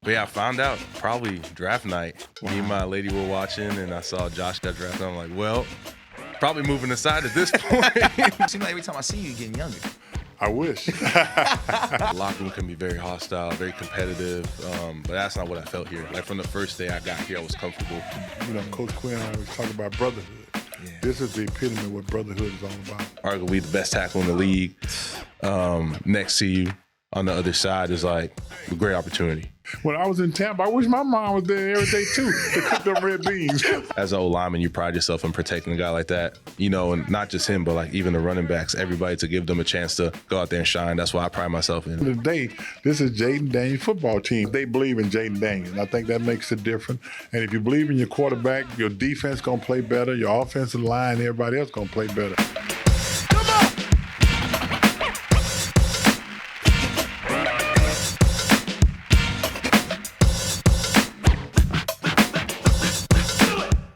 But yeah, I found out probably draft night. Me and my lady were watching, and I saw Josh got drafted. I'm like, well, probably moving aside at this point. It seems like every time I see you, you're getting younger. I wish. The locker room can be very hostile, very competitive, but that's not what I felt here. Like from the first day I got here, I was comfortable. You know, Coach Quinn and I always talk about brotherhood. Yeah. This is the epitome of what brotherhood is all about. Arguably the best tackle in the league. Next to you on the other side is like a great opportunity. When I was in Tampa, I wish my mom was there every day too to cook them red beans. As an O-lineman, you pride yourself in protecting a guy like that. You know, and not just him, but like even the running backs, everybody, to give them a chance to go out there and shine. That's why I pride myself in. Today, this is Jayden Daniels' football team. They believe in Jayden Daniels, and I think that makes it different. And if you believe in your quarterback, your defense gonna play better, your offensive line, everybody else gonna play better.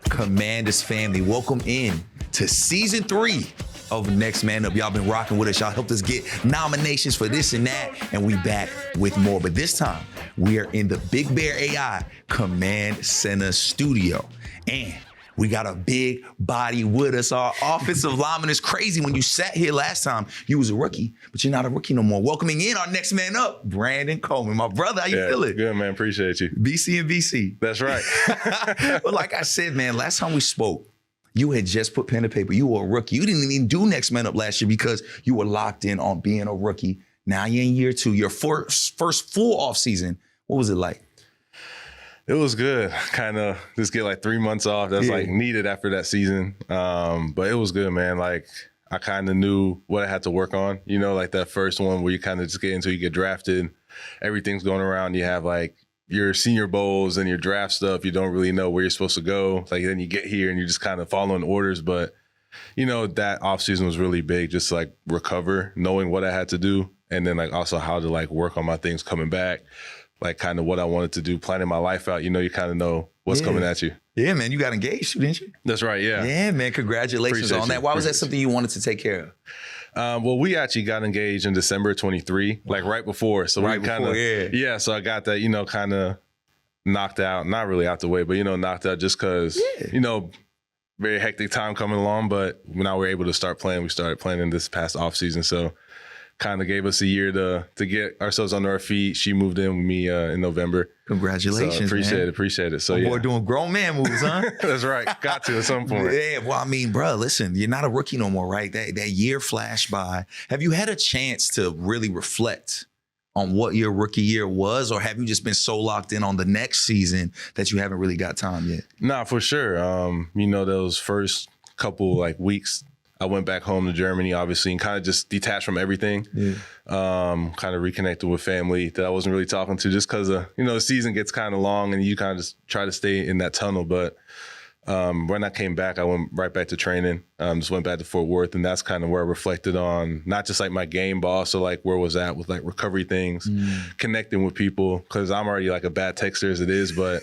Commanders family, welcome in to season 3 of Next Man Up. Y'all been rocking with us. Y'all helped us get nominations for this and that, and we back with more. But this time, we are in the Big Bear AI Command Center studio, and we got a big body with us. Our offensive lineman is crazy. When you sat here last time, you was a rookie, but you're not a rookie no more. Welcoming in our next man up, Brandon Coleman. My brother, how you feeling? Good, man. Appreciate you. BC and BC. That's right. But like I said, man, last time we spoke, you had just put pen to paper. You were a rookie. You didn't even do Next Man Up last year because you were locked in on being a rookie. Now you're in year 2, your first full off season. What was it like? It was good. Kind of just get like 3 months off. That's like needed after that season. But it was good, man. Like I kind of knew what I had to work on. You know, like that first one where you kind of just get until you get drafted. Everything's going around. You have like your senior bowls and your draft stuff. You don't really know where you're supposed to go. Like then you get here and you're just kind of following orders. But you know, that off season was really big. Just like recover, knowing what I had to do, and then like also how to like work on my things coming back. Like kind of what I wanted to do, planning my life out. You know, you kind of know what's coming at you. Yeah, man, you got engaged, didn't you? That's right, yeah. Yeah, man, congratulations on that. Why was that something you wanted to take care of? Well, we actually got engaged in December 23, like right before. So right we kind of, yeah. So I got that, you know, kind of knocked out, not really out the way, but, you know, knocked out just because, you know, very hectic time coming along. But now we're able to start playing. We started playing in this past off season. So kind of gave us a year to get ourselves under our feet. She moved in with me in November. Congratulations, so appreciate it. So boy, doing grown man moves, huh? That's right. Got to at some point. Yeah, well, I mean, bro, listen, you're not a rookie no more, right? That year flashed by. Have you had a chance to really reflect on what your rookie year was, or have you just been so locked in on the next season that you haven't really got time yet? Nah, for sure. You know, those first couple like weeks, I went back home to Germany, obviously, and kind of just detached from everything. Yeah. Kind of reconnected with family that I wasn't really talking to just because, you know, the season gets kind of long and you kind of just try to stay in that tunnel. But when I came back, I went right back to training, just went back to Fort Worth. And that's kind of where I reflected on not just like my game, but also like where was at with like recovery things, connecting with people, because I'm already like a bad texter as it is. But,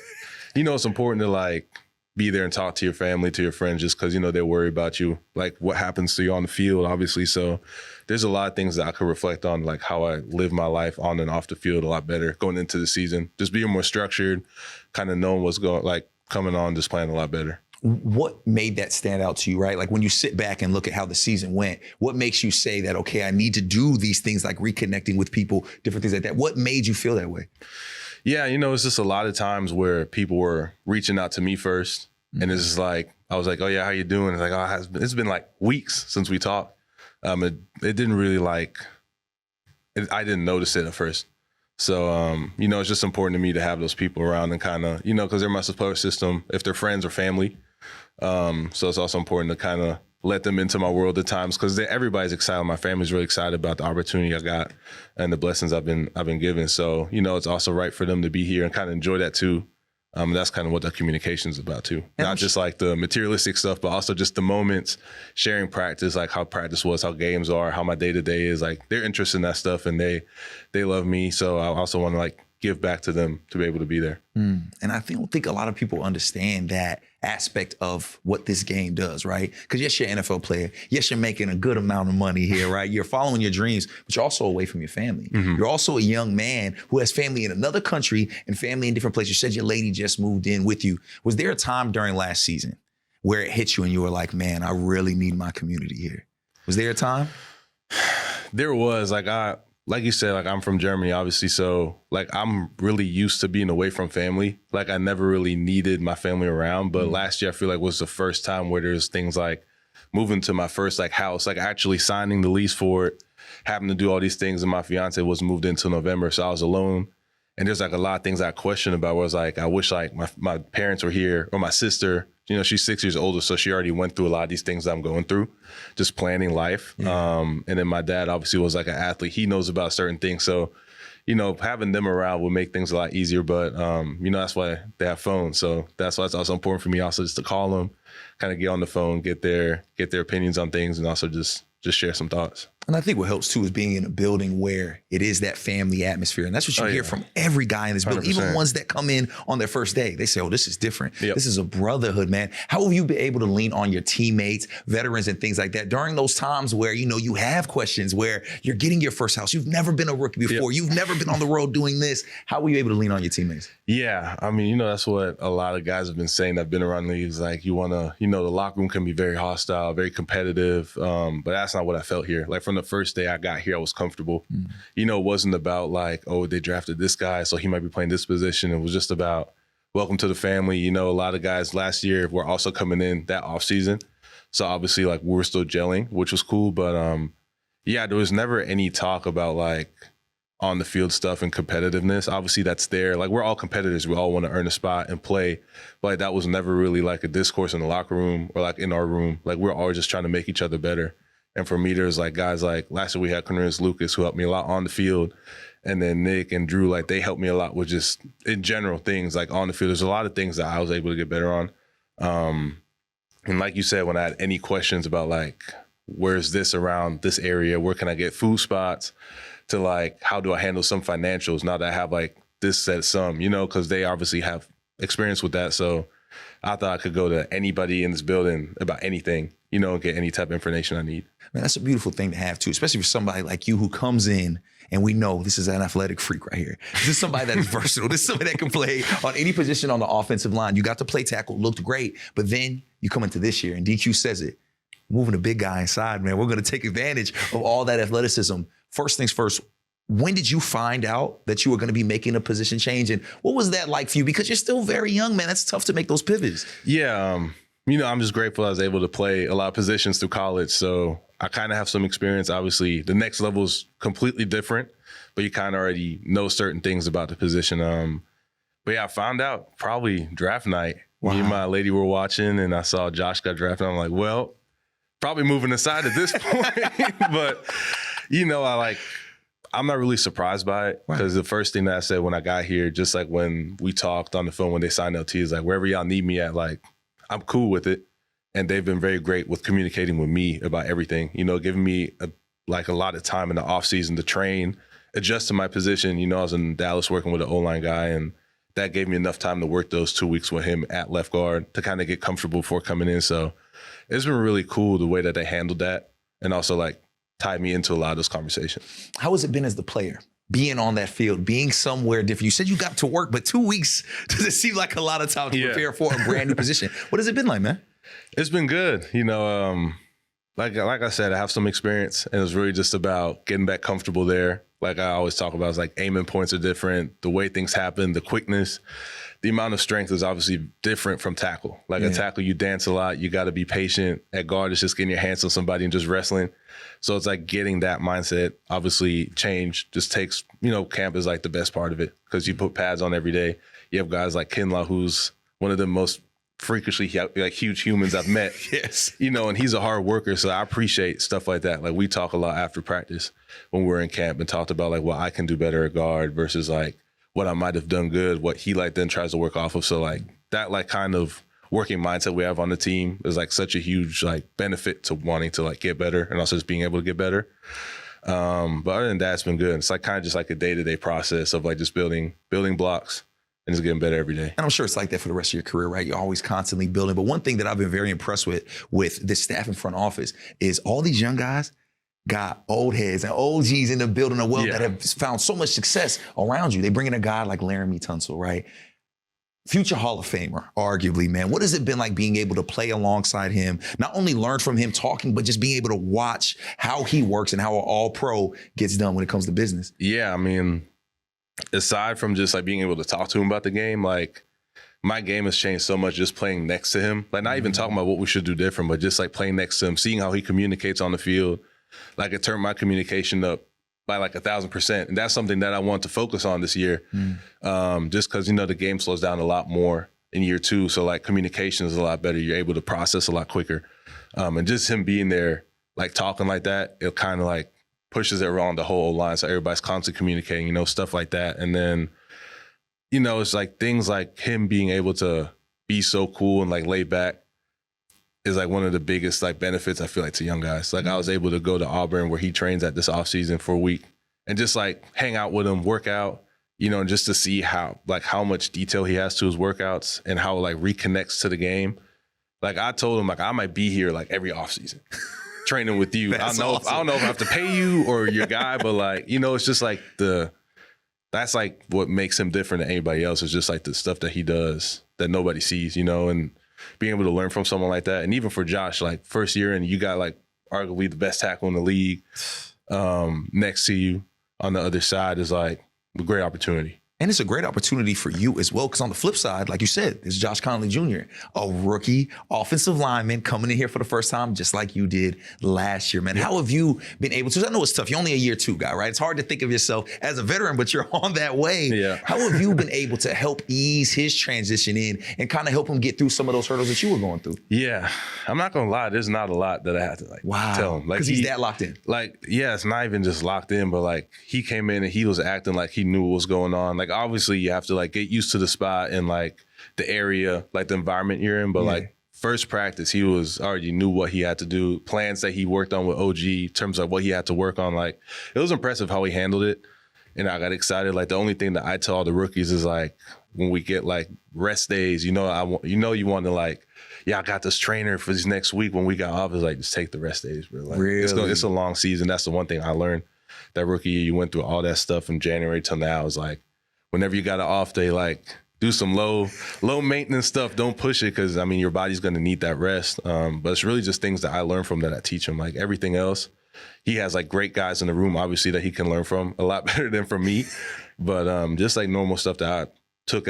you know, it's important to like be there and talk to your family, to your friends, just because, you know, they worry about you, like what happens to you on the field, obviously. So there's a lot of things that I could reflect on, like how I live my life on and off the field a lot better going into the season, just being more structured, kind of knowing what's going, like coming on, just playing a lot better. What made that stand out to you, right? Like when you sit back and look at how the season went, what makes you say that, okay, I need to do these things like reconnecting with people, different things like that? What made you feel that way? Yeah, you know, it's just a lot of times where people were reaching out to me first. And it's just like, I was like, oh yeah, how you doing? It's like, oh, it's been like weeks since we talked. It didn't really like, I didn't notice it at first. So, you know, it's just important to me to have those people around and kind of, you know, because they're my support system, if they're friends or family. So it's also important to kind of let them into my world at times because everybody's excited. My family's really excited about the opportunity I got and the blessings I've been given. So, you know, it's also right for them to be here and kind of enjoy that too. That's kind of what the communication is about too. Not just like the materialistic stuff, but also just the moments, sharing practice, like how practice was, how games are, how my day-to-day is. Like they're interested in that stuff and they love me. So I also want to like give back to them to be able to be there. And I don't think a lot of people understand that aspect of what this game does, right? Because yes, you're an NFL player. Yes, you're making a good amount of money here, right? You're following your dreams, but you're also away from your family. You're also a young man who has family in another country and family in different places. You said your lady just moved in with you. Was there a time during last season where it hit you and you were like, man, I really need my community here? Was there a time? There was, like you said, like I'm from Germany, obviously. So like I'm really used to being away from family. Like I never really needed my family around. But last year I feel like was the first time where there's things like moving to my first like house, like actually signing the lease for it, having to do all these things. And my fiance wasn't moved into November. So I was alone. And there's like a lot of things I questioned about where I was like, I wish like my parents were here, or my sister. You know, she's 6 years older, so she already went through a lot of these things I'm going through, just planning life. And then my dad obviously was like an athlete. He knows about certain things. So, you know, having them around will make things a lot easier. But, you know, that's why they have phones. So that's why it's also important for me also just to call them, kind of get on the phone, get their opinions on things, and also just share some thoughts. And I think what helps too is being in a building where it is that family atmosphere. And that's what you hear from every guy in this building, 100%. Even ones that come in on their first day. They say, oh, this is different. This is a brotherhood, man. How have you been able to lean on your teammates, veterans, and things like that during those times where, you know, you have questions, where you're getting your first house. You've never been a rookie before. You've never been on the road doing this. How were you able to lean on your teammates? Yeah. I mean, you know, that's what a lot of guys have been saying that have been around the league. Is like, you want to, you know, the locker room can be very hostile, very competitive. But that's not what I felt here. Like from the first day I got here, I was comfortable. You know, it wasn't about like, oh, they drafted this guy, so he might be playing this position. It was just about welcome to the family. You know, a lot of guys last year were also coming in that offseason. So obviously like we were still gelling, which was cool. But yeah, there was never any talk about like on the field stuff and competitiveness. Obviously that's there. Like we're all competitors. We all want to earn a spot and play. But that was never really like a discourse in the locker room or like in our room. Like we're always just trying to make each other better. And for me, there's like guys like last year we had Cornelius Lucas who helped me a lot on the field. And then Nick and Drew, like they helped me a lot with just in general things like on the field. There's a lot of things that I was able to get better on. And like you said, when I had any questions about like, where's this around this area? Where can I get food spots? To like, how do I handle some financials now that I have like this set sum, you know, because they obviously have experience with that. So I thought I could go to anybody in this building about anything, you know, and get any type of information I need. Man, that's a beautiful thing to have too, especially for somebody like you who comes in and we know this is an athletic freak right here. This is somebody that is versatile. This is somebody that can play on any position on the offensive line. You got to play tackle, looked great, but then you come into this year and DQ says it, moving a big guy inside, man. We're going to take advantage of all that athleticism. First things first, when did you find out that you were going to be making a position change? And what was that like for you? Because you're still very young, man. That's tough to make those pivots. Yeah. You know, I'm just grateful I was able to play a lot of positions through college. So I kind of have some experience. Obviously, the next level is completely different, but you kind of already know certain things about the position. But yeah, I found out probably draft night. Wow. Me and my lady were watching and I saw Josh got drafted. I'm like, well, probably moving aside at this point. But, you know, I'm not really surprised by it because the first thing that I said when I got here, just like when we talked on the phone when they signed LT, is like, wherever y'all need me at, like, I'm cool with it. And they've been very great with communicating with me about everything, you know, giving me a lot of time in the off season to train, adjust to my position. You know, I was in Dallas working with an O-line guy, and that gave me enough time to work those 2 weeks with him at left guard to kind of get comfortable before coming in. So it's been really cool the way that they handled that, and also like tied me into a lot of those conversations. How has it been as the player, being on that field, being somewhere different? You said you got to work, but 2 weeks doesn't seem like a lot of time to prepare for a brand new position. What has it been like, man? It's been good. You know, like I said, I have some experience, and it's really just about getting back comfortable there. Like I always talk about, it's like aiming points are different. The way things happen, the quickness, the amount of strength is obviously different from tackle. Like a tackle, you dance a lot. You got to be patient. At guard, it's just getting your hands on somebody and just wrestling. So it's like getting that mindset, obviously change just takes, you know, camp is like the best part of it because you put pads on every day. You have guys like Kinlaw, who's one of the most freakishly like huge humans I've met. Yes. You know, and he's a hard worker. So I appreciate stuff like that. Like we talk a lot after practice when we're in camp and talked about like what I can do better at guard versus like what I might have done good, what he like then tries to work off of. So like that like kind of working mindset we have on the team is like such a huge like benefit to wanting to like get better and also just being able to get better. But other than that, it's been good. It's like kind of just like a day-to-day process of like just building blocks and just getting better every day. And I'm sure it's like that for the rest of your career, right? You're always constantly building. But one thing that I've been very impressed with this staff in front office is all these young guys got old heads and OGs in the building of wealth that have found so much success around you. They bring in a guy like Laramie Tunsil, right? Future Hall of Famer, arguably, man. What has it been like being able to play alongside him, not only learn from him talking, but just being able to watch how he works and how an all-pro gets done when it comes to business? Yeah, I mean, aside from just like being able to talk to him about the game, like my game has changed so much just playing next to him. Like not even talking about what we should do different, but just like playing next to him, seeing how he communicates on the field. Like it turned my communication up by like 1,000%. And that's something that I want to focus on this year. Just because, the game slows down a lot more in year 2. So like communication is a lot better. You're able to process a lot quicker. And just him being there, like talking like that, it kind of like pushes it around the whole line. So everybody's constantly communicating, stuff like that. And then, it's like things like him being able to be so cool and like laid back is like one of the biggest like benefits I feel like to young guys. Like I was able to go to Auburn where he trains at this offseason for a week and just like hang out with him, work out, and just to see how much detail he has to his workouts and how like reconnects to the game. Like I told him like I might be here like every offseason training with you. I don't know if I have to pay you or your guy, but like, it's just like that's like what makes him different than anybody else is just like the stuff that he does that nobody sees, and being able to learn from someone like that. And even for Josh, like first year and you got like arguably the best tackle in the league next to you on the other side is like a great opportunity. And it's a great opportunity for you as well, because on the flip side, like you said, there's Josh Conley Jr., a rookie offensive lineman coming in here for the first time, just like you did last year, man. Yeah. How have you been able to, I know it's tough, you're only a year 2 guy, right? It's hard to think of yourself as a veteran, but you're on that wave. Yeah. How have you been able to help ease his transition in and kind of help him get through some of those hurdles that you were going through? Yeah, I'm not gonna lie, there's not a lot that I have to tell him. Like because he's that locked in. Like, yeah, it's not even just locked in, but like he came in and he was acting like he knew what was going on. Like obviously you have to like get used to the spot and like the area, like the environment you're in. But like first practice, he was already knew what he had to do, plans that he worked on with OG in terms of what he had to work on. Like it was impressive how he handled it. And I got excited. Like the only thing that I tell all the rookies is like, when we get like rest days, you want to like, I got this trainer for this next week. When we got off, it's like, just take the rest days, bro. Like, really? It's a long season. That's the one thing I learned. That rookie year, you went through all that stuff from January till now. It's like, whenever you got an off day, like do some low maintenance stuff. Don't push it because, your body's going to need that rest. But it's really just things that I learned from that I teach him. Like everything else, he has like great guys in the room, obviously, that he can learn from a lot better than from me. But just like normal stuff that I took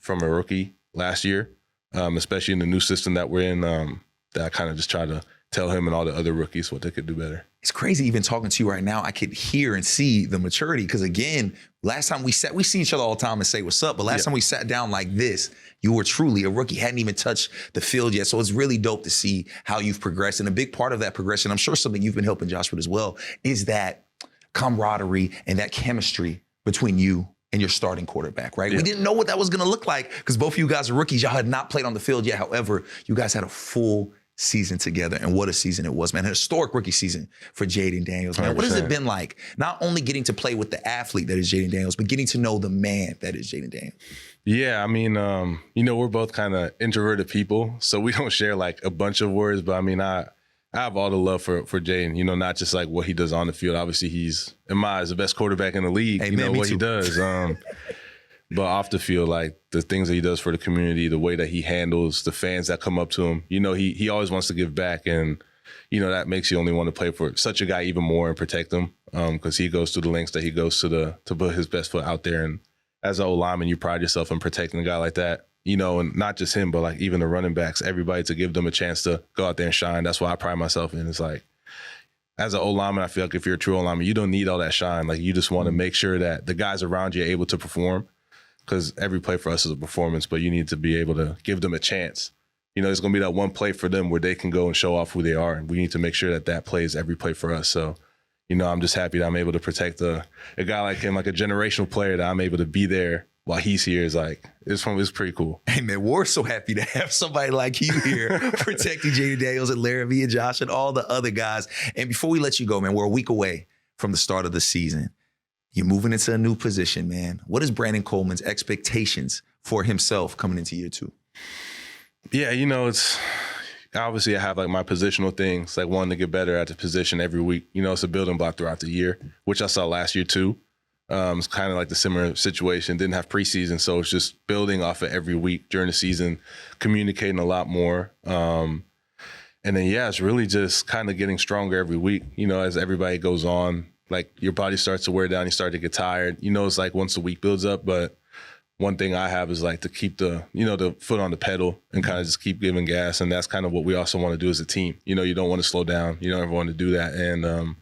from a rookie last year, especially in the new system that we're in, that I kind of just try to tell him and all the other rookies what they could do better. It's crazy even talking to you right now. I could hear and see the maturity because, again, last time we see each other all the time and say what's up, but last time we sat down like this, you were truly a rookie, hadn't even touched the field yet. So it's really dope to see how you've progressed. And a big part of that progression, I'm sure something you've been helping Josh with as well, is that camaraderie and that chemistry between you and your starting quarterback, right? Yeah. We didn't know what that was going to look like because both of you guys are rookies. Y'all had not played on the field yet. However, you guys had a full season together, and what a season it was, man. A historic rookie season for Jayden Daniels, man. 100%. What has it been like, not only getting to play with the athlete that is Jayden Daniels, but getting to know the man that is Jayden Daniels? Yeah, we're both kind of introverted people, so we don't share like a bunch of words, but I have all the love for Jayden, not just like what he does on the field. Obviously, he's, in my eyes, the best quarterback in the league, what he does. But off the field, like the things that he does for the community, the way that he handles the fans that come up to him, he always wants to give back. And, that makes you only want to play for such a guy even more and protect him because he goes through the lengths that he goes to put his best foot out there. And as an O-lineman, you pride yourself in protecting a guy like that, and not just him, but like even the running backs, everybody, to give them a chance to go out there and shine. That's what I pride myself in. It's like, as an O-lineman, I feel like if you're a true O-lineman, you don't need all that shine. Like you just want to make sure that the guys around you are able to perform. Because every play for us is a performance, but you need to be able to give them a chance. There's going to be that one play for them where they can go and show off who they are. And we need to make sure that play is every play for us. So, I'm just happy that I'm able to protect a guy like him, like a generational player, that I'm able to be there while he's here. Is like, it's pretty cool. Hey, man, we're so happy to have somebody like you here protecting Jayden Daniels and Laramie and Josh and all the other guys. And before we let you go, man, we're a week away from the start of the season. You're moving into a new position, man. What is Brandon Coleman's expectations for himself coming into year 2? Yeah, it's obviously I have like my positional things, like wanting to get better at the position every week. It's a building block throughout the year, which I saw last year too. It's kind of like the similar situation. Didn't have preseason, so it's just building off of every week during the season, communicating a lot more. And then, yeah, it's really just kind of getting stronger every week, as everybody goes on. Like your body starts to wear down, you start to get tired. It's like once the week builds up, but one thing I have is like to keep the foot on the pedal and kind of just keep giving gas. And that's kind of what we also want to do as a team. You don't want to slow down. You don't ever want to do that. And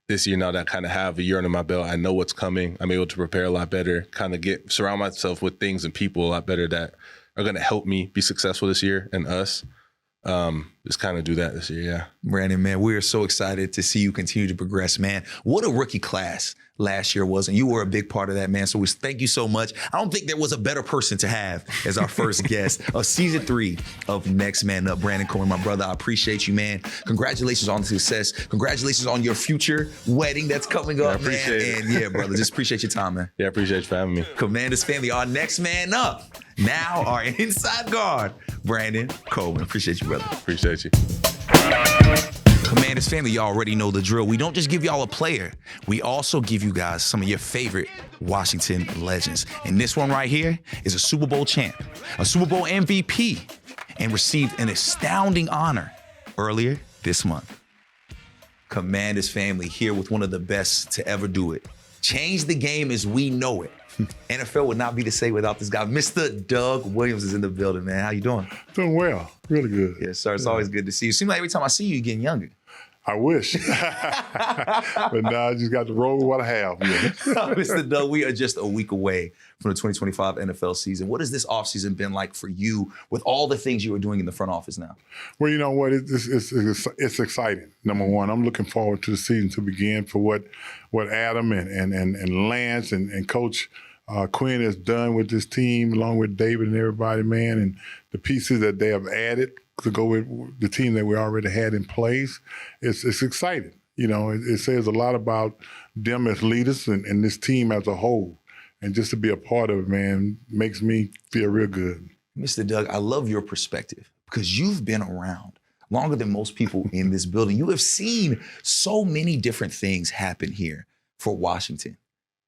this year, now that I kind of have a year under my belt, I know what's coming. I'm able to prepare a lot better, kind of surround myself with things and people a lot better that are going to help me be successful this year and us. Just kind of do that this year, yeah. Brandon, man, we are so excited to see you continue to progress, man. What a rookie class last year was, and you were a big part of that, man. So we thank you so much. I don't think there was a better person to have as our first guest of season 3 of Next Man Up. Brandon Coleman, my brother, I appreciate you, man. Congratulations on the success. Congratulations on your future wedding that's coming up, man. It. And yeah, brother, just appreciate your time, man. Yeah, I appreciate you for having me. Commanders family, our Next Man Up. Now our inside guard, Brandon Coleman. Appreciate you, brother. Appreciate you. Commanders family, y'all already know the drill. We don't just give y'all a player. We also give you guys some of your favorite Washington legends. And this one right here is a Super Bowl champ, a Super Bowl MVP, and received an astounding honor earlier this month. Commanders family here with one of the best to ever do it. Change the game as we know it. NFL would not be the same without this guy. Mr. Doug Williams is in the building, man. How you doing? Doing well. Really good. Yes, sir. It's always good to see you. Seems like every time I see you, you're getting younger. I wish. But now I just got to roll with what I have. Yeah. Mr. Doug, we are just a week away from the 2025 NFL season. What has this offseason been like for you with all the things you are doing in the front office now? Well, you know what? It's exciting. Number one, I'm looking forward to the season to begin for what Adam and Lance and Coach Quinn has done with this team, along with David and everybody, man, and the pieces that they have added to go with the team that we already had in place. It's exciting. It says a lot about them as leaders and this team as a whole. And just to be a part of it, man, makes me feel real good. Mr. Doug, I love your perspective because you've been around longer than most people in this building. You have seen so many different things happen here for Washington.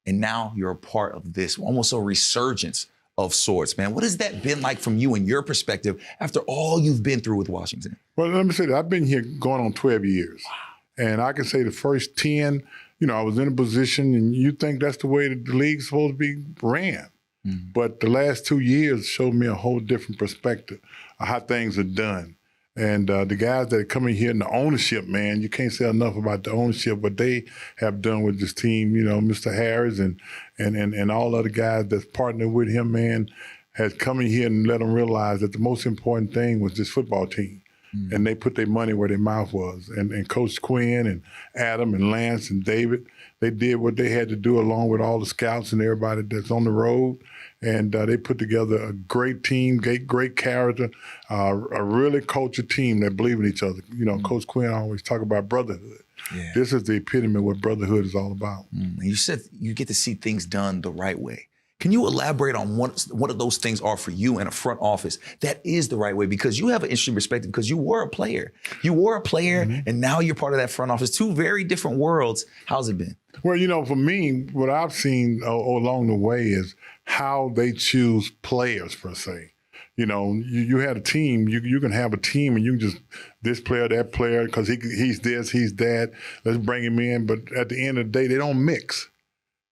And now you're a part of this, almost a resurgence of sorts, man. What has that been like from you and your perspective after all you've been through with Washington? Well, let me say that I've been here going on 12 years. Wow. And I can say the first 10, I was in a position and you think that's the way that the league's supposed to be ran. Mm-hmm. But the last 2 years showed me a whole different perspective of how things are done. And the guys that are coming here in the ownership, man, you can't say enough about the ownership, what they have done with this team. Mr. Harris and all other guys that's partnered with him, man, has come in here and let them realize that the most important thing was this football team. Mm-hmm. And they put their money where their mouth was. And Coach Quinn and Adam and Lance and David, they did what they had to do along with all the scouts and everybody that's on the road. And they put together a great team, great character, a really cultured team that believe in each other. Coach Quinn always talk about brotherhood. Yeah. This is the epitome of what brotherhood is all about. You said you get to see things done the right way. Can you elaborate on what of those things are for you in a front office that is the right way? Because you have an interesting perspective because you were a player. Mm-hmm. And now you're part of that front office. 2 very different worlds. How's it been? Well, for me, what I've seen along the way is how they choose players, per se. You had a team, you can have a team and you can just, this player, that player, because he's this, he's that, let's bring him in. But at the end of the day, they don't mix.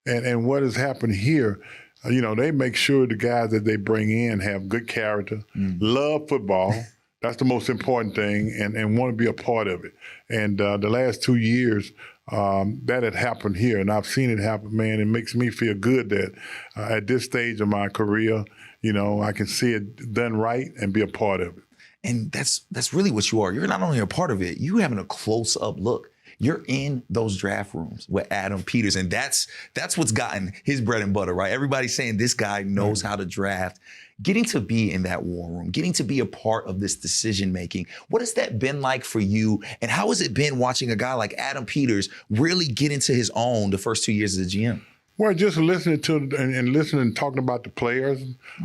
And what has happened here, they make sure the guys that they bring in have good character, love football. That's the most important thing, and want to be a part of it. And the last 2 years, that had happened here, and I've seen it happen, man. It makes me feel good that at this stage of my career, I can see it done right and be a part of it. And that's really what you are. You're not only a part of it, you having a close-up look You're in those draft rooms with Adam Peters, and that's what's gotten his bread and butter, right? Everybody's saying this guy knows how to draft. Getting to be in that war room, getting to be a part of this decision making, what has that been like for you? And how has it been watching a guy like Adam Peters really get into his own the first 2 years as a GM? Well, just listening to and listening and talking about the players,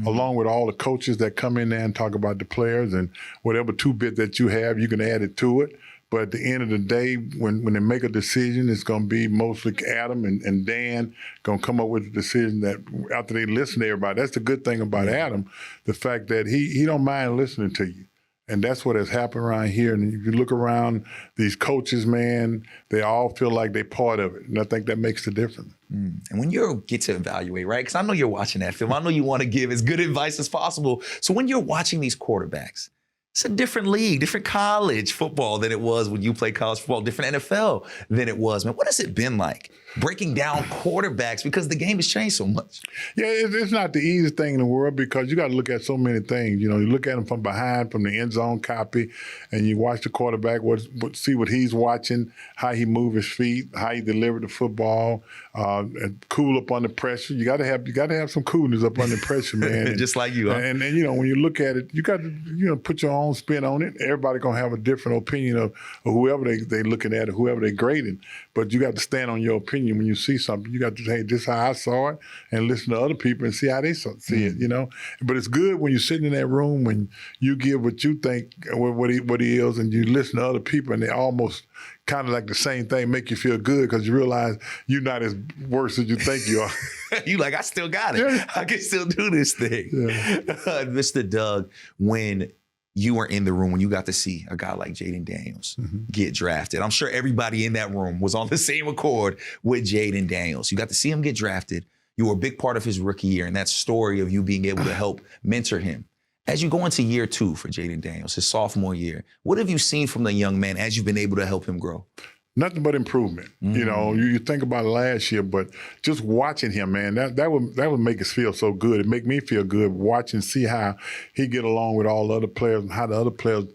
along with all the coaches that come in there and talk about the players, and whatever two-bit that you have, you can add it to it. But at the end of the day, when they make a decision, it's going to be mostly Adam and Dan going to come up with a decision that after they listen to everybody. That's the good thing about Adam, the fact that he don't mind listening to you. And that's what has happened around here. And if you look around these coaches, man, they all feel like they're part of it. And I think that makes the difference. And when you get to evaluate, right? Because I know you're watching that film. I know you want to give as good advice as possible. So when you're watching these quarterbacks, it's a different league, different college football than it was when you played college football, different NFL than it was, man. What has it been like breaking down quarterbacks because the game has changed so much? Yeah, it's not the easiest thing in the world because you got to look at so many things. You know, you look at them from behind, from the end zone copy, and you watch the quarterback, see what he's watching, how he move his feet, how he deliver the football, and cool up under pressure. You got to have some coolness up under pressure, man. Just like you. Huh? And you know, when you look at it, you got to put your own spin on it. Everybody gonna have a different opinion of whoever they looking at or whoever they grading. But you got to stand on your opinion when you see something. You got to say, this is how I saw it, and listen to other people and see how they see it, you know. But it's good when you're sitting in that room when you give what you think what he is, and you listen to other people, and they almost kind of like the same thing, make you feel good because you realize you're not as worse as you think you are. You like, I still got it. Yeah. I can still do this thing. Yeah. Mr. Doug, when you were in the room, when you got to see a guy like Jayden Daniels get drafted, I'm sure everybody in that room was on the same accord with Jayden Daniels. You got to see him get drafted. You were a big part of his rookie year, and that story of you being able to help mentor him. As you go into year 2 for Jayden Daniels, his sophomore year, what have you seen from the young man as you've been able to help him grow? Nothing but improvement. You know, you think about last year, but just watching him, man, that would make us feel so good. It make me feel good watching, see how he get along with all the other players and how the other players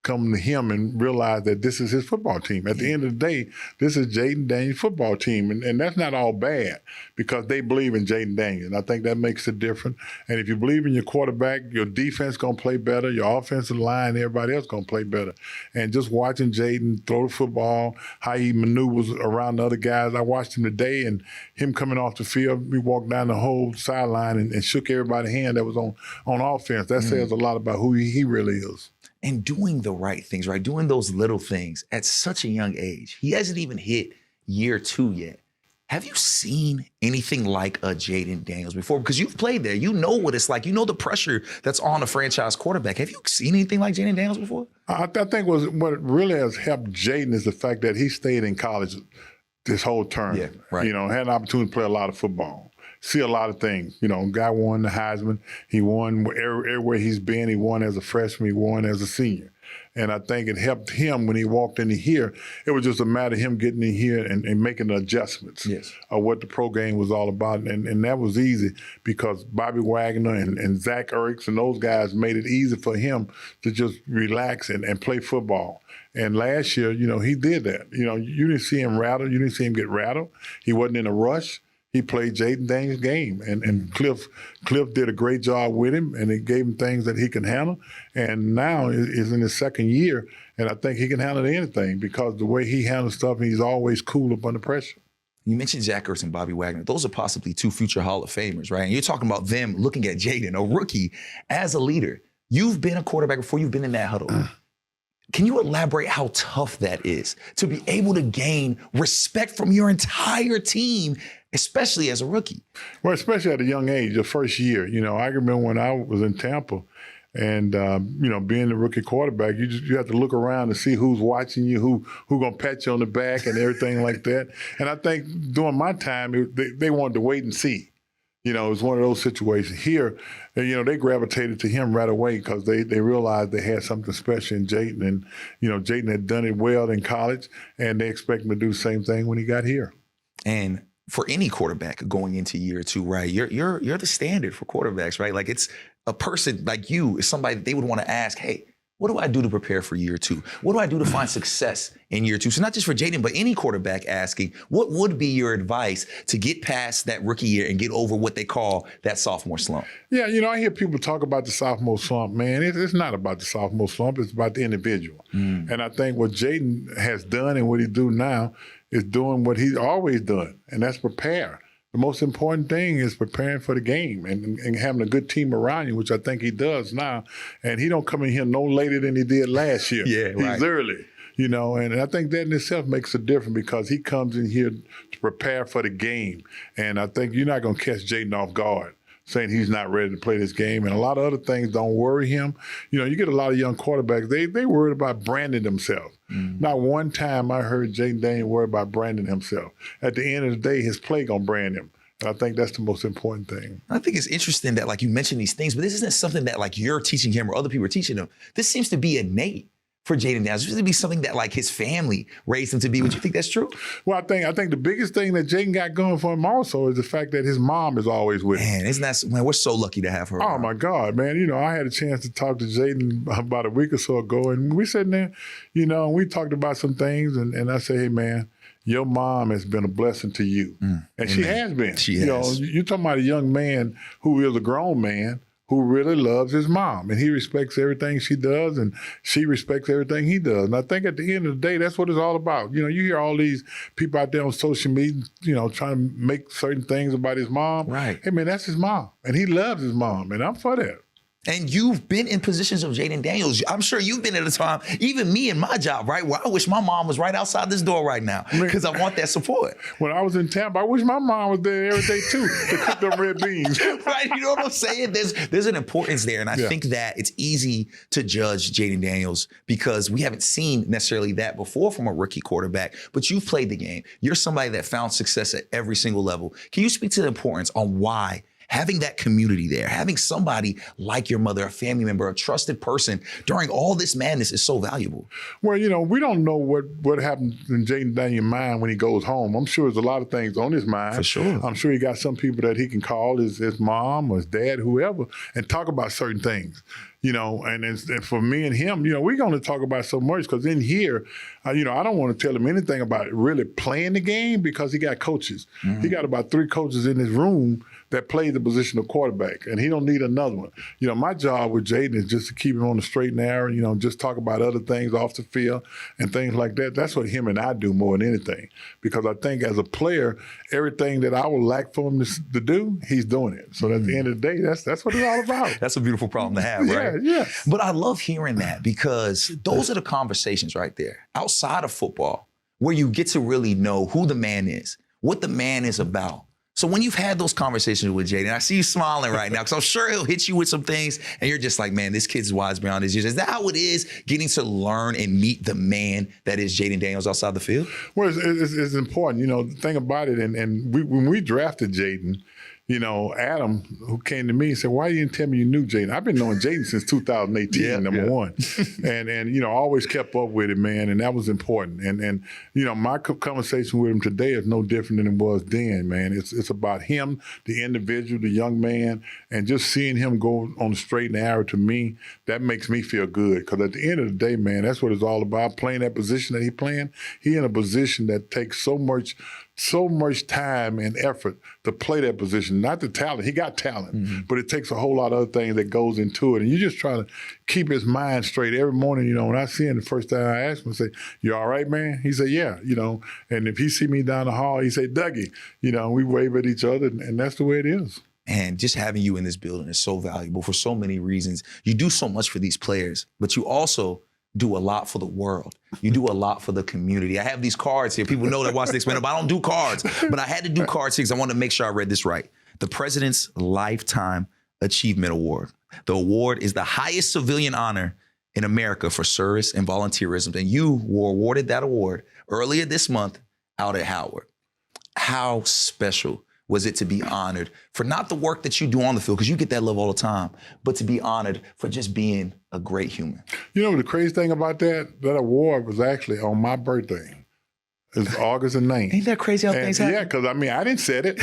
come to him and realize that this is his football team. At the end of the day, this is Jayden Daniels' football team. And that's not all bad because they believe in Jayden Daniels. And I think that makes it different. And if you believe in your quarterback, your defense going to play better, your offensive line, everybody else going to play better. And just watching Jayden throw the football, how he maneuvers around the other guys. I watched him today, and him coming off the field, we walked down the whole sideline and shook everybody's hand that was on offense. That says a lot about who he really is. And doing the right things, right? Doing those little things at such a young age. He hasn't even hit year 2 yet. Have you seen anything like a Jayden Daniels before? Because you've played there. You know what it's like. You know the pressure that's on a franchise quarterback. Have you seen anything like Jayden Daniels before? I think what really has helped Jayden is the fact that he stayed in college this whole term. Yeah, right. You know, had an opportunity to play a lot of football. See a lot of things. You know, guy won the Heisman. He won everywhere he's been. He won as a freshman. He won as a senior. And I think it helped him when he walked into here. It was just a matter of him getting in here and making the adjustments of what the pro game was all about. And that was easy because Bobby Wagner and Zach Ertz and those guys made it easy for him to just relax and play football. And last year, you know, he did that. You know, you didn't see him rattle. You didn't see him get rattled. He wasn't in a rush. He played Jayden Daniels' game, and Cliff did a great job with him, and he gave him things that he can handle. And now is in his second year, and I think he can handle anything because the way he handles stuff, he's always cool up under pressure. You mentioned Zach Ertz and Bobby Wagner. Those are possibly 2 future Hall of Famers, right? And you're talking about them looking at Jayden, a rookie, as a leader. You've been a quarterback before. You've been in that huddle. Can you elaborate how tough that is to be able to gain respect from your entire team, especially as a rookie? Well, especially at a young age, your first year. You know, I remember when I was in Tampa and, you know, being the rookie quarterback, you have to look around to see who's watching you, who going to pat you on the back and everything like that. And I think during my time, they wanted to wait and see. You know, it was one of those situations. Here, you know, they gravitated to him right away because they realized they had something special in Jayden. And, you know, Jayden had done it well in college, and they expect him to do the same thing when he got here. And for any quarterback going into year 2, right, you're the standard for quarterbacks, right? Like, it's a person like you is somebody that they would want to ask, hey, what do I do to prepare for year two? What do I do to find success in year two? So not just for Jayden, but any quarterback asking, what would be your advice to get past that rookie year and get over what they call that sophomore slump? Yeah, I hear people talk about the sophomore slump, man. It's not about the sophomore slump. It's about the individual. And I think what Jayden has done and what he do now is doing what he's always done, and that's prepare. The most important thing is preparing for the game and having a good team around you, which I think he does now. And he don't come in here no later than he did last year. Yeah, right. He's early, and I think that in itself makes a difference because he comes in here to prepare for the game. And I think you're not going to catch Jayden off guard saying he's not ready to play this game. And a lot of other things don't worry him. You get a lot of young quarterbacks, they worried about branding themselves. Not one time I heard Jayden Daniels worry about branding himself. At the end of the day, his play going to brand him. And I think that's the most important thing. I think it's interesting that, like, you mentioned these things, but this isn't something that, like, you're teaching him or other people are teaching him. This seems to be innate for Jayden Daniels. It seems to be something that, like, his family raised him to be. Would you think that's true? Well, I think the biggest thing that Jayden got going for him also is the fact that his mom is always with him. Man, we're so lucky to have her. Oh, my God, man. I had a chance to talk to Jayden about a week or so ago, and we sitting there, and we talked about some things, and I said, hey, man, your mom has been a blessing to you. And she has been. She has. You're talking about a young man who is a grown man who really loves his mom. And he respects everything she does, and she respects everything he does. And I think at the end of the day, that's what it's all about. You hear all these people out there on social media, trying to make certain things about his mom. Right. Hey, man, that's his mom. And he loves his mom, and I'm for that. And you've been in positions of Jayden Daniels. I'm sure you've been at a time, even me in my job, right, where I wish my mom was right outside this door right now because I want that support. When I was in Tampa, I wish my mom was there every day too to cook them red beans. Right, you know what I'm saying? There's an importance there, and I think that it's easy to judge Jayden Daniels because we haven't seen necessarily that before from a rookie quarterback, but you've played the game. You're somebody that found success at every single level. Can you speak to the importance on why having that community there, having somebody like your mother, a family member, a trusted person during all this madness is so valuable? Well, we don't know what happens in Jayden Daniels' mind when he goes home. I'm sure there's a lot of things on his mind. For sure. I'm sure he got some people that he can call, his mom or his dad, whoever, and talk about certain things. And for me and him, we're going to talk about so much because in here, I don't want to tell him anything about really playing the game because he got coaches. He got about 3 coaches in his room that play the position of quarterback, and he don't need another one. My job with Jayden is just to keep him on the straight and narrow, just talk about other things off the field and things like that. That's what him and I do more than anything because I think as a player, everything that I would like for him to do, he's doing it. So at the end of the day, that's what it's all about. That's a beautiful problem to have, right? Yeah. But I love hearing that because those are the conversations right there outside of football where you get to really know who the man is, what the man is about. So when you've had those conversations with Jayden, I see you smiling right now because I'm sure he'll hit you with some things and you're just like, man, this kid's wise beyond his years. Is that how it is, getting to learn and meet the man that is Jayden Daniels outside the field? Well, it's important. The thing about it, and when we drafted Jayden, Adam, who came to me and said, why you didn't tell me you knew Jayden? I've been knowing Jayden since 2018, number one. And always kept up with it, man, and that was important. And my conversation with him today is no different than it was then, man. It's about him, the individual, the young man, and just seeing him go on the straight and narrow to me, that makes me feel good. Because at the end of the day, man, that's what it's all about. Playing that position that he's playing, he in a position that takes so much time and effort to play that position. Not the talent. He got talent, but it takes a whole lot of other things that goes into it. And you just try to keep his mind straight every morning. When I see him, the first time I ask him, I say, you all right, man? He said, yeah, And if he see me down the hall, he say, Dougie. We wave at each other, and that's the way it is. And just having you in this building is so valuable for so many reasons. You do so much for these players, but you also do a lot for the world. You do a lot for the community. I have these cards here. People know that watch the Explainer, but I don't do cards. But I had to do cards here because I wanted to make sure I read this right. The President's Lifetime Achievement Award. The award is the highest civilian honor in America for service and volunteerism. And you were awarded that award earlier this month out at Howard. How special was it to be honored for not the work that you do on the field, because you get that love all the time, but to be honored for just being a great human? The crazy thing about that award was actually on my birthday. It's August the 9th. Ain't that crazy how things happen? Yeah, because I mean, I didn't set it.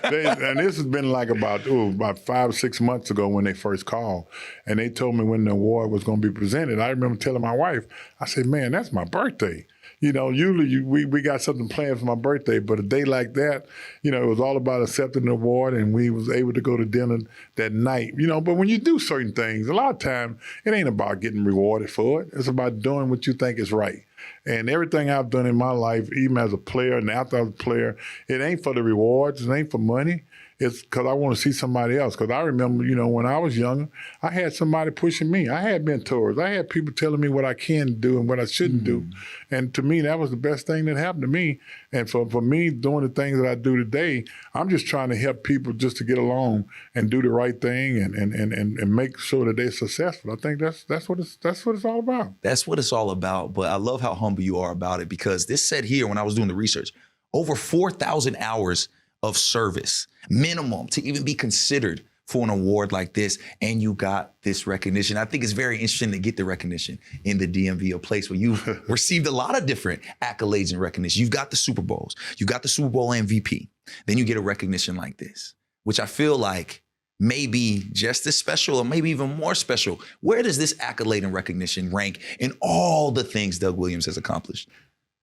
And this has been like about 5 or 6 months ago when they first called. And they told me when the award was going to be presented. I remember telling my wife, I said, man, that's my birthday. Usually we got something planned for my birthday, but a day like that, it was all about accepting the award, and we was able to go to dinner that night. But when you do certain things, a lot of times it ain't about getting rewarded for it. It's about doing what you think is right. And everything I've done in my life, even as a player and after I was a player, it ain't for the rewards, it ain't for money. It's because I want to see somebody else. Because I remember, when I was younger, I had somebody pushing me. I had mentors. I had people telling me what I can do and what I shouldn't do. And to me, that was the best thing that happened to me. And for me, doing the things that I do today, I'm just trying to help people just to get along and do the right thing and make sure that they're successful. I think that's what it's all about. That's what it's all about. But I love how humble you are about it, because this said here when I was doing the research, over 4,000 hours of service, minimum, to even be considered for an award like this, and you got this recognition. I think it's very interesting to get the recognition in the DMV, a place where you've received a lot of different accolades and recognition. You've got the Super Bowls, you got the Super Bowl MVP, then you get a recognition like this, which I feel like may be just as special or maybe even more special. Where does this accolade and recognition rank in all the things Doug Williams has accomplished?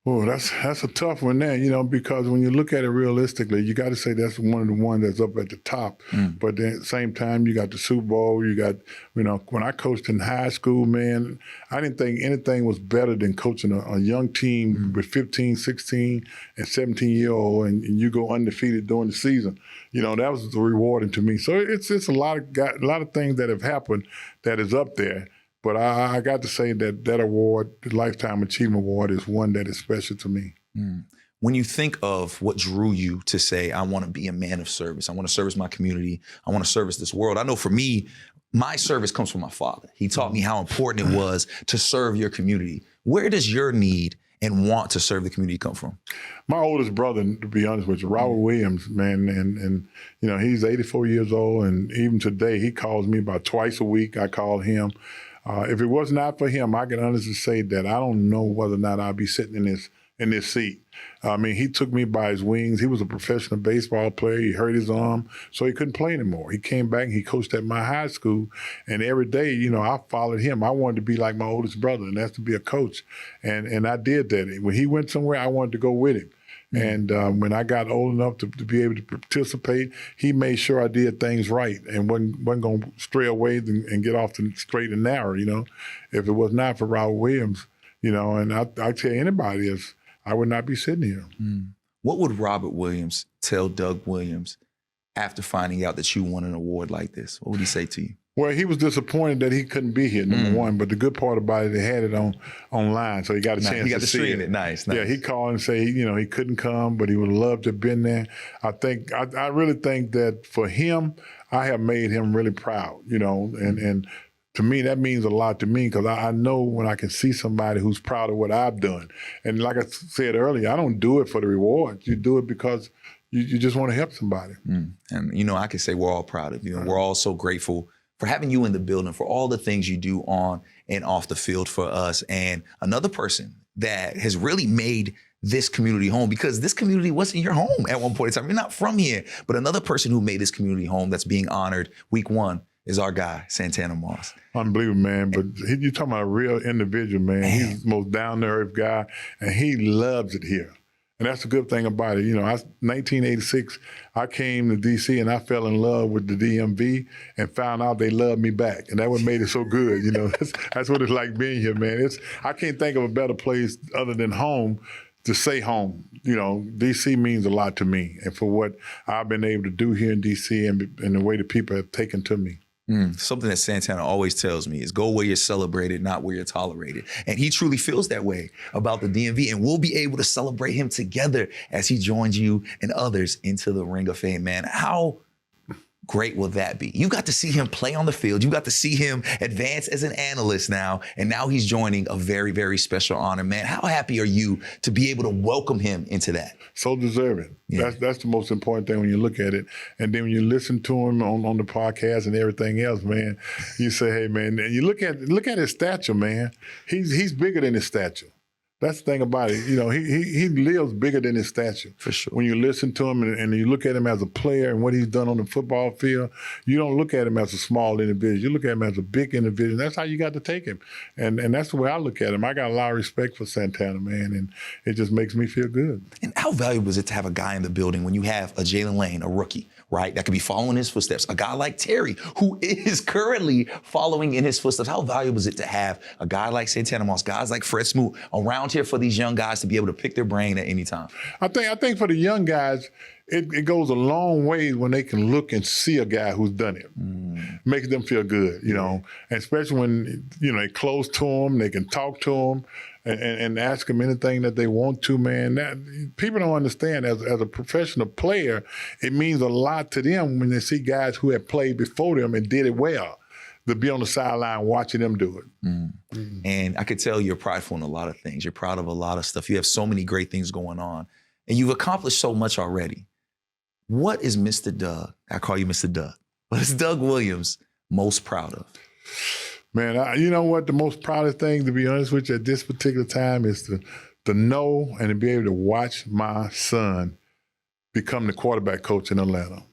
Oh, that's a tough one there, because when you look at it realistically, you got to say that's one of the ones that's up at the top. But then at the same time, you got the Super Bowl, you got, when I coached in high school, man, I didn't think anything was better than coaching a young team with 15, 16, and 17-year-old, and you go undefeated during the season. That was rewarding to me. So it's a lot of things that have happened that is up there. But I got to say that award, the Lifetime Achievement Award, is one that is special to me. When you think of what drew you to say, I want to be a man of service, I want to service my community, I want to service this world. I know for me, my service comes from my father. He taught me how important it was to serve your community. Where does your need and want to serve the community come from? My oldest brother, to be honest with you, Robert Williams, man, and he's 84 years old, and even today he calls me about twice a week. I call him. If it was not for him, I can honestly say that I don't know whether or not I'd be sitting in this seat. I mean, he took me by his wings. He was a professional baseball player. He hurt his arm, so he couldn't play anymore. He came back and he coached at my high school, and every day, I followed him. I wanted to be like my oldest brother, and that's to be a coach. And I did that. When he went somewhere, I wanted to go with him. And when I got old enough to be able to participate, he made sure I did things right and wasn't going to stray away and get off the straight and narrow, If it was not for Robert Williams, and I tell anybody, I would not be sitting here. What would Robert Williams tell Doug Williams after finding out that you won an award like this? What would he say to you? Well, he was disappointed that he couldn't be here, number one. But the good part about it, they had it online, so he got a chance to see it. He got to stream it. Nice. Yeah, he called and say, he couldn't come, but he would love to have been there. I really think that for him, I have made him really proud, and to me, that means a lot to me because I know when I can see somebody who's proud of what I've done. And like I said earlier, I don't do it for the reward. You do it because you just want to help somebody. And, I can say we're all proud of you. And we're all so grateful for having you in the building, for all the things you do on and off the field for us. And another person that has really made this community home, because this community wasn't your home at one point in time. You're not from here, but another person who made this community home that's being honored week one is our guy, Santana Moss. Unbelievable, man. But you're talking about a real individual, man. He's the most down-to-earth guy, and he loves it here. And that's the good thing about it. 1986, I came to D.C. and I fell in love with the DMV and found out they loved me back. And that's what made it so good. That's what it's like being here, man. I can't think of a better place other than home to say home. D.C. means a lot to me and for what I've been able to do here in D.C. and the way the people have taken to me. Something that Santana always tells me is go where you're celebrated, not where you're tolerated. And he truly feels that way about the DMV. And we'll be able to celebrate him together as he joins you and others into the Ring of Fame, man. How great will that be? You got to see him play on the field. You got to see him advance as an analyst now. And now he's joining a very, very special honor, man. How happy are you to be able to welcome him into that? So deserving. Yeah. That's the most important thing when you look at it. And then when you listen to him on the podcast and everything else, man, you say, hey, man, and you look at his stature, man. He's bigger than his stature. That's the thing about it. You know, he lives bigger than his stature. For sure. When you listen to him and you look at him as a player and what he's done on the football field, you don't look at him as a small individual. You look at him as a big individual. That's how you got to take him. And that's the way I look at him. I got a lot of respect for Santana, man, and it just makes me feel good. And how valuable is it to have a guy in the building when you have a Jalen Lane, a rookie, right, that could be following his footsteps, a guy like Terry, who is currently following in his footsteps? How valuable is it to have a guy like Santana Moss, guys like Fred Smoot around here for these young guys to be able to pick their brain at any time? I think for the young guys, it goes a long way when they can look and see a guy who's done it. Makes them feel good, you know, and especially when, you know, they close to them, they can talk to them and ask them anything that they want to, man. That, people don't understand, as a professional player, it means a lot to them when they see guys who have played before them and did it well, to be on the sideline watching them do it. And I could tell you're prideful in a lot of things. You're proud of a lot of stuff. You have so many great things going on, and you've accomplished so much already. What is Mr. Doug, I call you Mr. Doug, what is Doug Williams most proud of? Man, you know what? The most proudest thing, to be honest with you, at this particular time is to know and to be able to watch my son become the quarterback coach in Atlanta.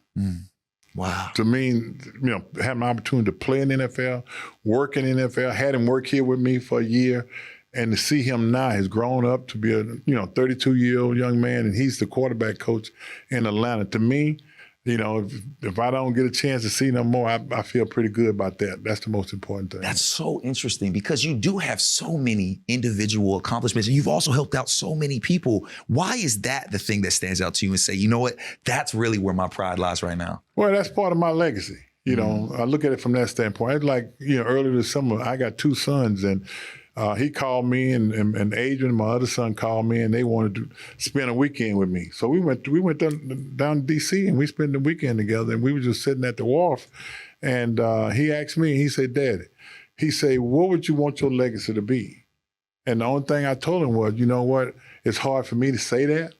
Wow. To me, you know, having an opportunity to play in the NFL, work in the NFL, had him work here with me for a year, and to see him now, he's grown up to be a 32-year-old young man, and he's the quarterback coach in Atlanta. To me, you know, if I don't get a chance to see no more, I feel pretty good about that. That's the most important thing. That's so interesting because you do have so many individual accomplishments, and you've also helped out so many people. Why is that the thing that stands out to you and say, you know what, that's really where my pride lies right now? Well, that's part of my legacy. You know, I look at it from that standpoint. It's like, you know, earlier this summer, I got 2 sons, and he called me, and Adrian, my other son, called me, and they wanted to spend a weekend with me. So we went down to D.C., and we spent the weekend together, and we were just sitting at the wharf. And he asked me, he said, Daddy, he said, what would you want your legacy to be? And the only thing I told him was, you know what, it's hard for me to say that,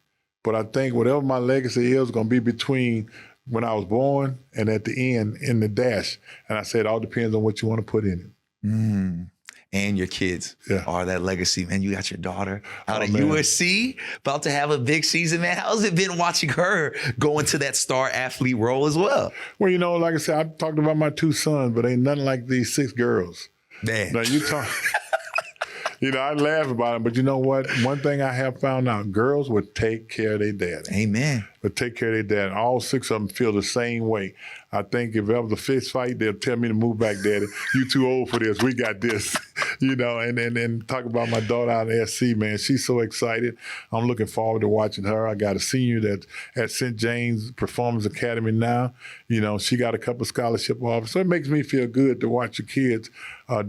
but I think whatever my legacy is going to be between when I was born and at the end in the dash. And I said, it all depends on what you want to put in it. And your kids are that legacy, man. You got your daughter out at man. USC, about to have a big season, man. How's it been watching her go into that star athlete role as well? Well, you know, like I said, I talked about my 2 sons, but ain't nothing like these 6 girls. Man. Now, you talk... You know, I laugh about it, but you know what? One thing I have found out, girls would take care of their daddy. Amen. Would take care of their dad. All 6 of them feel the same way. I think if there was a fist fight, they'll tell me to move back, Daddy. You too old for this. We got this. You know, and talk about my daughter out in SC, man. She's so excited. I'm looking forward to watching her. I got a senior that's at St. James Performance Academy now. You know, she got a couple scholarship offers. So it makes me feel good to watch the kids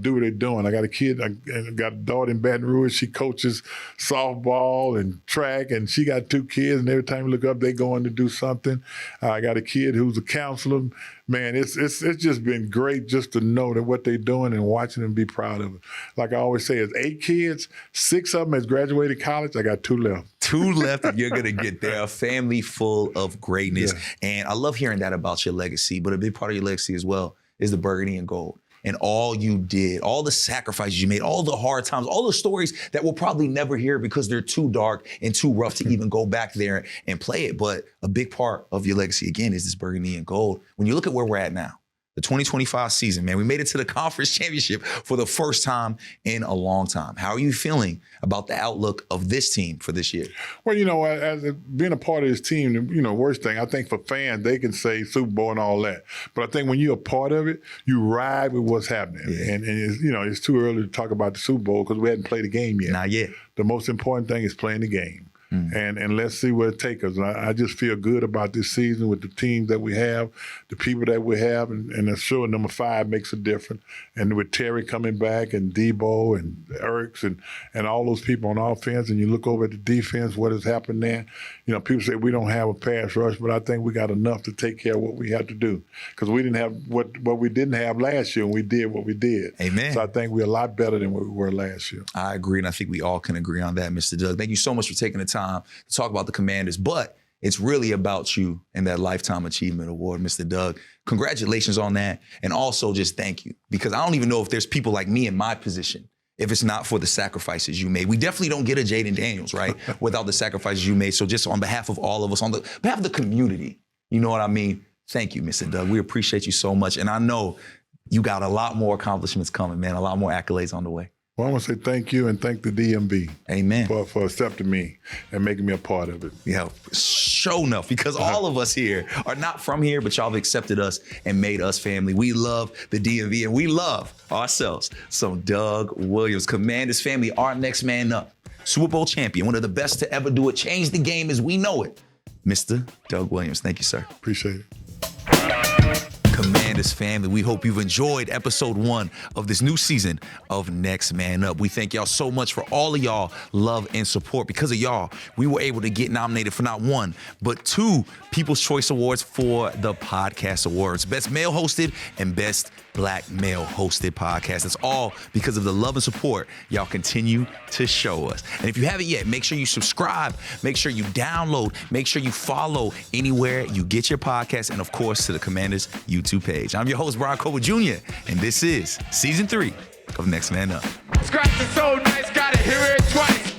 do what they're doing. I got a kid, I got a daughter in Baton Rouge. She coaches softball and track, and she got 2 kids, and every time you look up, they going to do something. I got a kid who's a counselor. Man, it's just been great just to know that what they're doing and watching them be proud of it. Like I always say, it's 8 kids, 6 of them has graduated college. I got 2 left. 2 left, and you're going to get there. A family full of greatness. Yeah. And I love hearing that about your legacy, but a big part of your legacy as well is the burgundy and gold. And all you did, all the sacrifices you made, all the hard times, all the stories that we'll probably never hear because they're too dark and too rough to even go back there and play it. But a big part of your legacy, again, is this burgundy and gold. When you look at where we're at now, the 2025 season, man, we made it to the conference championship for the first time in a long time. How are you feeling about the outlook of this team for this year? Well, you know, as being a part of this team, you know, worst thing, I think for fans, they can say Super Bowl and all that. But I think when you're a part of it, you ride with what's happening. Yeah. And it's, you know, it's too early to talk about the Super Bowl because we hadn't played the game yet. Not yet. The most important thing is playing the game. And let's see where it takes us. And I just feel good about this season with the teams that we have, the people that we have, and I'm sure number 5 makes a difference. And with Terry coming back and Debo and Ericks and all those people on offense, and you look over at the defense, what has happened there. You know, people say we don't have a pass rush, but I think we got enough to take care of what we have to do because we didn't have what we didn't have last year, and we did what we did. Amen. So I think we're a lot better than what we were last year. I agree, and I think we all can agree on that, Mr. Doug. Thank you so much for taking the time to talk about the Commanders, but it's really about you and that Lifetime Achievement Award, Mr. Doug. Congratulations on that, and also just thank you, because I don't even know if there's people like me in my position if it's not for the sacrifices you made. We definitely don't get a Jayden Daniels, right, without the sacrifices you made. So just on behalf of all of us, on the behalf of the community, you know what I mean? Thank you, Mr. Doug. We appreciate you so much. And I know you got a lot more accomplishments coming, man, a lot more accolades on the way. Well, I want to say thank you and thank the DMV. Amen. For accepting me and making me a part of it. Yeah, sure enough, because all of us here are not from here, but y'all have accepted us and made us family. We love the DMV and we love ourselves some Doug Williams. Commanders family, our next man up. Super Bowl champion, one of the best to ever do it, changed the game as we know it. Mr. Doug Williams. Thank you, sir. Appreciate it. Commanders family, we hope you've enjoyed episode 1 of this new season of Next Man Up. We thank y'all so much for all of y'all love and support. Because of y'all, we were able to get nominated for not 1, but 2 People's Choice Awards for the Podcast Awards. Best Male Hosted and Best Black Male Hosted Podcast. That's all because of the love and support y'all continue to show us. And if you haven't yet, make sure you subscribe, make sure you download, make sure you follow anywhere you get your podcast, and of course to the Commanders YouTube page. I'm your host, Brian Coleman Jr., and this is season 3 of Next Man Up. Scratch is so nice, gotta hear it twice.